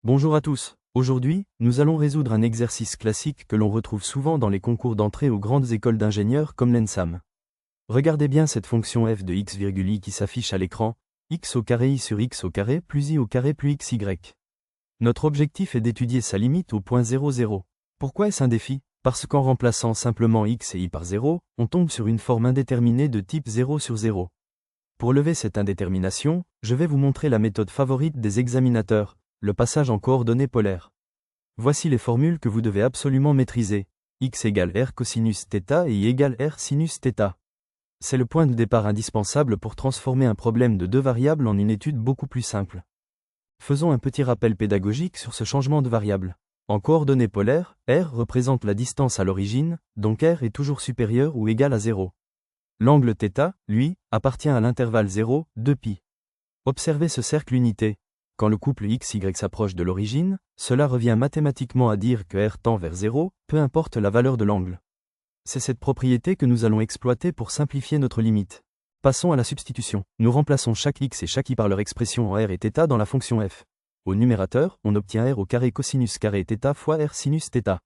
Bonjour à tous. Aujourd'hui, nous allons résoudre un exercice classique que l'on retrouve souvent dans les concours d'entrée aux grandes écoles d'ingénieurs comme l'ENSAM. Regardez bien cette fonction f de x, i qui s'affiche à l'écran, x au carré i sur x au carré plus i au carré plus xy. Notre objectif est d'étudier sa limite au point 0, 0. Pourquoi est-ce un défi? Parce qu'en remplaçant simplement x et i par 0, on tombe sur une forme indéterminée de type 0 sur 0. Pour lever cette indétermination, je vais vous montrer la méthode favorite des examinateurs, le passage en coordonnées polaires. Voici les formules que vous devez absolument maîtriser. X égale r cosinus θ et y égale r sinus θ. C'est le point de départ indispensable pour transformer un problème de deux variables en une étude beaucoup plus simple. Faisons un petit rappel pédagogique sur ce changement de variable. En coordonnées polaires, r représente la distance à l'origine, donc r est toujours supérieur ou égal à 0. L'angle θ, lui, appartient à l'intervalle 0, 2π. Observez ce cercle unité. Quand le couple xy s'approche de l'origine, cela revient mathématiquement à dire que r tend vers 0, peu importe la valeur de l'angle. C'est cette propriété que nous allons exploiter pour simplifier notre limite. Passons à la substitution. Nous remplaçons chaque x et chaque i par leur expression en r et θ dans la fonction f. Au numérateur, on obtient r au carré cosinus carré θ fois r sinus θ.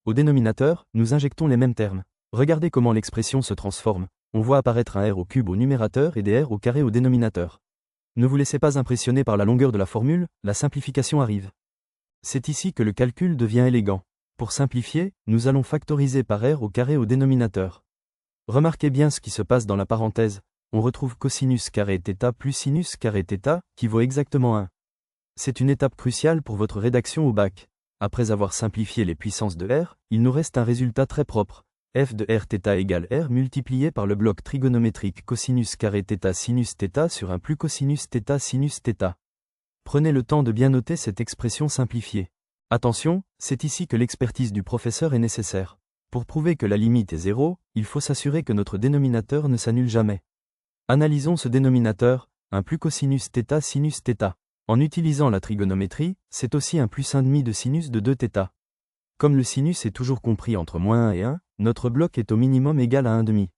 Au dénominateur, nous injectons les mêmes termes. Regardez comment l'expression se transforme. On voit apparaître un r au cube au numérateur et des r au carré au dénominateur. Ne vous laissez pas impressionner par la longueur de la formule, la simplification arrive. C'est ici que le calcul devient élégant. Pour simplifier, nous allons factoriser par r au carré au dénominateur. Remarquez bien ce qui se passe dans la parenthèse. On retrouve cosinus carré θ plus sinus carré θ, qui vaut exactement 1. C'est une étape cruciale pour votre rédaction au bac. Après avoir simplifié les puissances de r, il nous reste un résultat très propre. F de rθ égale r multiplié par le bloc trigonométrique cosinus carré θ sinus θ sur un plus cosinus θ sinus θ. Prenez le temps de bien noter cette expression simplifiée. Attention, c'est ici que l'expertise du professeur est nécessaire. Pour prouver que la limite est 0, il faut s'assurer que notre dénominateur ne s'annule jamais. Analysons ce dénominateur, un plus cosinus θ sinus θ. En utilisant la trigonométrie, c'est aussi un plus 1,5 de sinus de 2θ. Comme le sinus est toujours compris entre -1 et 1, notre bloc est au minimum égal à 1,5.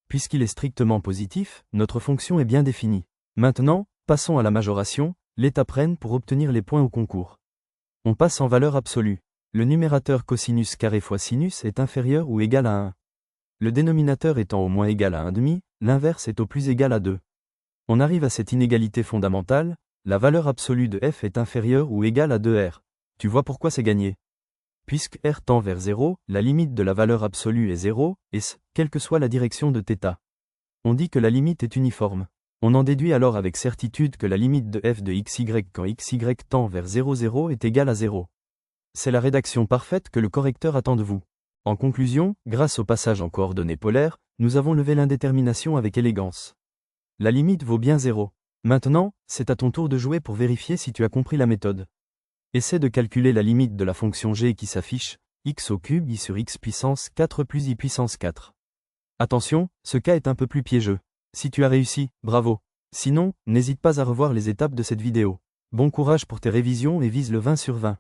Puisqu'il est strictement positif, notre fonction est bien définie. Maintenant, passons à la majoration, l'étape reine pour obtenir les points au concours. On passe en valeur absolue. Le numérateur cosinus carré fois sinus est inférieur ou égal à 1. Le dénominateur étant au moins égal à 1,5, l'inverse est au plus égal à 2. On arrive à cette inégalité fondamentale, la valeur absolue de f est inférieure ou égale à 2r. Tu vois pourquoi c'est gagné? Puisque r tend vers 0, la limite de la valeur absolue est 0, et ce, quelle que soit la direction de θ. On dit que la limite est uniforme. On en déduit alors avec certitude que la limite de f de xy quand xy tend vers 0, 0 est égale à 0. C'est la rédaction parfaite que le correcteur attend de vous. En conclusion, grâce au passage en coordonnées polaires, nous avons levé l'indétermination avec élégance. La limite vaut bien 0. Maintenant, c'est à ton tour de jouer pour vérifier si tu as compris la méthode. Essaie de calculer la limite de la fonction g qui s'affiche, x au cube i sur x puissance 4 plus i puissance 4. Attention, ce cas est un peu plus piégeux. Si tu as réussi, bravo. Sinon, n'hésite pas à revoir les étapes de cette vidéo. Bon courage pour tes révisions et vise le 20 sur 20.